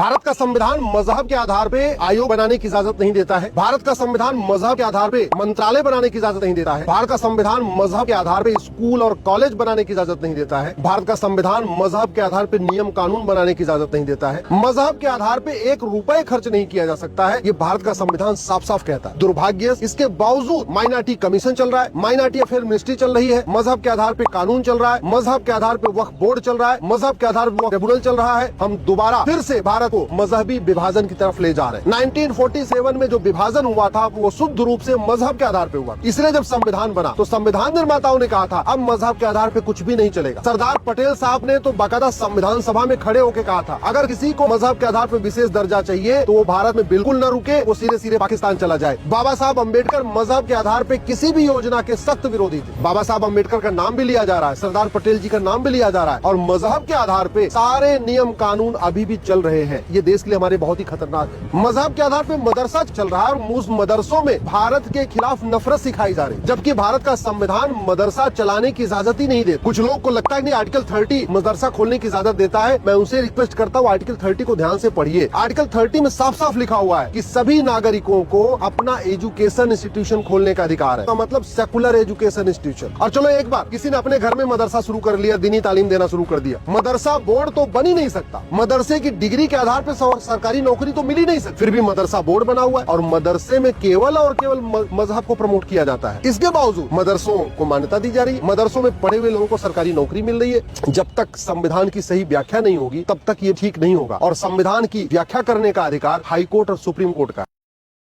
भारत का संविधान मजहब के आधार पे आयोग बनाने की इजाजत नहीं देता है। भारत का संविधान मजहब के आधार पे मंत्रालय बनाने की इजाजत नहीं देता है। भारत का संविधान मजहब के आधार पे स्कूल और कॉलेज बनाने की इजाजत नहीं देता है। भारत का संविधान मजहब के आधार पे नियम कानून बनाने की इजाजत नहीं देता है। मजहब के आधार पे 1 रुपए खर्च नहीं किया जा सकता है, ये भारत का संविधान साफ साफ कहता है। दुर्भाग्य इसके बावजूद माइनॉरिटी कमीशन चल रहा है, माइनॉरिटी अफेयर मिनिस्ट्री चल रही है, मजहब के आधार पे कानून चल रहा है, मजहब के आधार पे वक्फ बोर्ड चल रहा है, मजहब के आधार पे ट्रिब्यूनल चल रहा है। हम दोबारा फिर से भारत को मजहबी विभाजन की तरफ ले जा रहे हैं। 1947 में जो विभाजन हुआ था वो शुद्ध रूप से मजहब के आधार पे हुआ। इसलिए जब संविधान बना तो संविधान निर्माताओं ने कहा था अब मजहब के आधार पे कुछ भी नहीं चलेगा। सरदार पटेल साहब ने तो बाकायदा संविधान सभा में खड़े होकर कहा था अगर किसी को मजहब के आधार पे विशेष दर्जा चाहिए तो वो भारत में बिल्कुल न रुके, वो सीधे सीधे पाकिस्तान चला जाए। बाबा साहब अम्बेडकर मजहब के आधार पे किसी भी योजना के सख्त विरोधी थे। बाबा साहब अम्बेडकर का नाम भी लिया जा रहा है, सरदार पटेल जी का नाम भी लिया जा रहा है और मजहब के आधार पे सारे नियम कानून अभी भी चल रहे हैं। ये देश के लिए हमारे बहुत ही खतरनाक है। मजहब के आधार पे मदरसा चल रहा है और उस मदरसों में भारत के खिलाफ नफरत सिखाई जा रही है, जबकि भारत का संविधान मदरसा चलाने की इजाजत ही नहीं देता। कुछ लोग को लगता है कि आर्टिकल 30 मदरसा खोलने की इजाजत देता है। मैं उनसे रिक्वेस्ट करता हूँ आर्टिकल 30 को ध्यान से पढ़िए। आर्टिकल 30 में साफ साफ लिखा हुआ है कि सभी नागरिकों को अपना एजुकेशन इंस्टीट्यूशन खोलने का अधिकार है, तो मतलब सेकुलर एजुकेशन इंस्टीट्यूशन। और चलो एक बार किसी ने अपने घर में मदरसा शुरू कर लिया, दीनी तालीम देना शुरू कर दिया, मदरसा बोर्ड तो बन ही नहीं सकता। मदरसे की डिग्री के आधार पर सरकारी नौकरी तो मिल ही नहीं सकती, फिर भी मदरसा बोर्ड बना हुआ है और मदरसे में केवल और केवल मजहब को प्रमोट किया जाता है। इसके बावजूद मदरसों को मान्यता दी जा रही है, मदरसों में पढ़े हुए लोगों को सरकारी नौकरी मिल रही है। जब तक संविधान की सही व्याख्या नहीं होगी तब तक ये ठीक नहीं होगा और संविधान की व्याख्या करने का अधिकार हाई कोर्ट और सुप्रीम कोर्ट का।